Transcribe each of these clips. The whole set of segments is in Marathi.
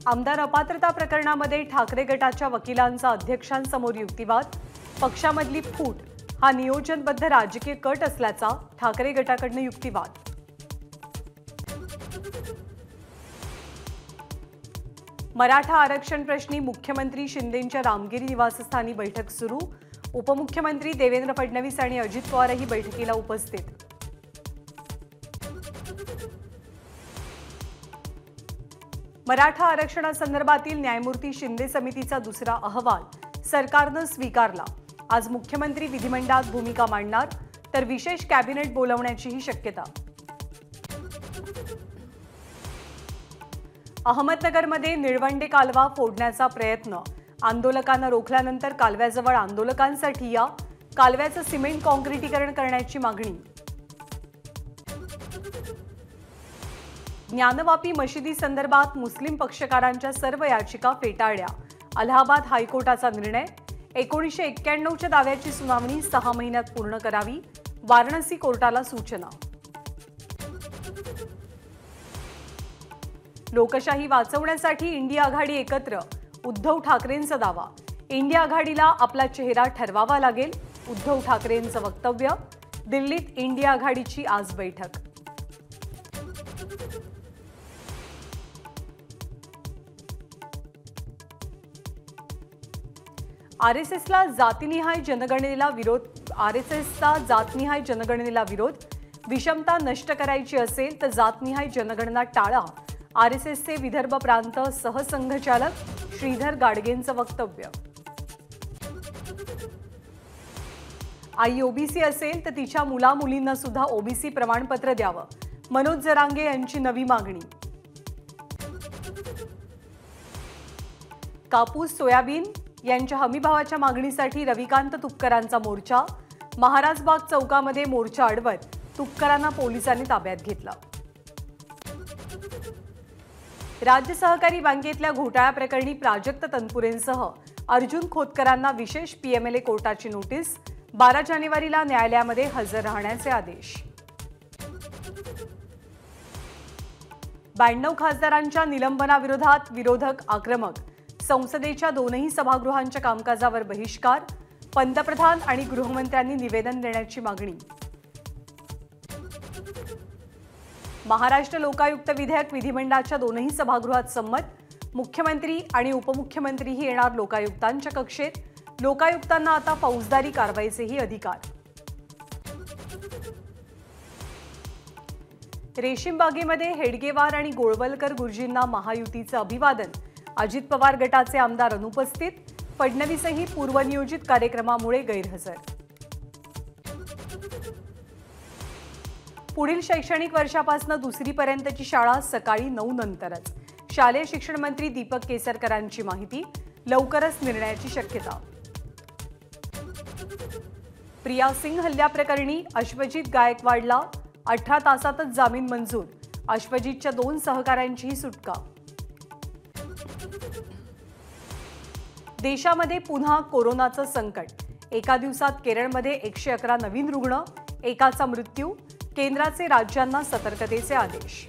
आमदार अपात्रता प्रकरणामध्ये ठाकरे गटाच्या वकिलांचा अध्यक्षांसमोर युक्तिवाद, पक्षामधली फूट हा नियोजनबद्ध राजकीय कट असल्याचा ठाकरे गटाकडून युक्तिवाद। मराठा आरक्षण प्रश्नी मुख्यमंत्री शिंदेंच्या रामगिरी निवासस्थानी बैठक सुरू, उपमुख्यमंत्री देवेंद्र फडणवीस आणि अजित पवारही बैठकीला उपस्थित। मराठा आरक्षणासंदर्भातील न्यायमूर्ती शिंदे समितीचा दुसरा अहवाल सरकारनं स्वीकारला। आज मुख्यमंत्री विधिमंडळात भूमिका मांडणार, तर विशेष कॅबिनेट बोलावण्याचीही शक्यता। अहमदनगरमध्ये निळवंडे कालवा फोडण्याचा प्रयत्न, आंदोलकांना रोखल्यानंतर कालव्याजवळ आंदोलकांसाठी या कालव्याचं सिमेंट काँक्रिटीकरण करण्याची मागणी। ज्ञानवापी मशिदी संदर्भात मुस्लिम पक्षकारांच्या सर्व याचिका फेटाळल्या, अलाहाबाद हायकोर्टाचा निर्णय। 1991च्या दाव्याची सुनावणी 6 महिन्यात पूर्ण करावी, वाराणसी कोर्टाला सूचना। लोकशाही वाचवण्यासाठी इंडिया आघाडी एकत्र, उद्धव ठाकरेंचा दावा। इंडिया आघाडीला आपला चेहरा ठरवावा लागेल, उद्धव ठाकरेंचं वक्तव्य। दिल्लीत इंडिया आघाडीची आज बैठक। आरएसएसचा जातीनिहाय जनगणनेला विरोध, विषमता नष्ट करायची असेल तर जातनिहाय जनगणना टाळा, आरएसएसचे विदर्भ प्रांत सहसंघचालक श्रीधर गाडगेंचं वक्तव्य। आई ओबीसी असेल तर तिच्या मुलामुलींना सुद्धा ओबीसी प्रमाणपत्र द्यावं, मनोज जरांगे यांची नवी मागणी। कापूस सोयाबीन यांच्या हमीभावाच्या मागणीसाठी रविकांत तुपकरांचा मोर्चा, महाराजबाग चौकामध्ये मोर्चा अडवत तुपकरांना पोलिसांनी ताब्यात घेतलं। राज्य सहकारी बँकेतल्या घोटाळ्याप्रकरणी प्राजक्त तनपुरेंसह अर्जुन खोतकरांना विशेष पीएमएलए कोर्टाची नोटीस, 12 जानेवारीला न्यायालयामध्ये हजर राहण्याचे आदेश। 92 खासदारांच्या निलंबनाविरोधात विरोधक आक्रमक, संसदेच्या दोनही सभागृहांच्या कामकाजावर बहिष्कार, पंतप्रधान आणि गृहमंत्र्यांनी निवेदन देण्याची मागणी। महाराष्ट्र लोकायुक्त विधेयक विधिमंडळाच्या दोनही सभागृहात संमत, मुख्यमंत्री आणि उपमुख्यमंत्रीही येणार लोकायुक्तांच्या कक्षेत, लोकायुक्तांना आता फौजदारी कारवाईचेही अधिकार। रेशीमबागेमध्ये हेडगेवार आणि गोळवलकर गुरुजींना महायुतीचं अभिवादन, अजित पवार गटाचे आमदार अनुपस्थित, फडणवीसही पूर्वनियोजित कार्यक्रमामुळे गैरहजर। पुढील शैक्षणिक वर्षापासून दुसरीपर्यंतची शाळा सकाळी 9 नंतरच, शालेय शिक्षण मंत्री दीपक केसरकरांची माहिती, लवकरच निर्णयाची शक्यता। प्रिया सिंग हल्ल्याप्रकरणी अश्वजित गायकवाडला 18 तासातच जामीन मंजूर, अश्वजितच्या 2 सहकाऱ्यांचीही सुटका। देशामध्ये पुन्हा कोरोनाचं संकट, एका दिवसात केरळमध्ये 111 नवीन रुग्ण, एकाचा मृत्यू, केंद्राचे राज्यांना सतर्कतेचे आदेश।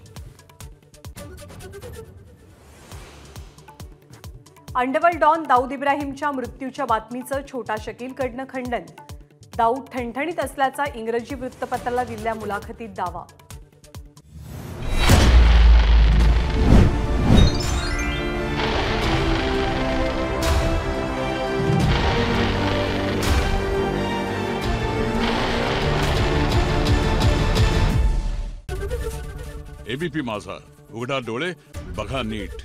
अंडरवर्ल्ड डॉन दाऊद इब्राहिमच्या मृत्यूच्या बातमीचं छोटा शकीलकडनं खंडन, दाऊद ठणठणीत असल्याचा इंग्रजी वृत्तपत्राला दिलेल्या मुलाखतीत दावा। एबीपी माझा, उघडा डोळे बघा नीट।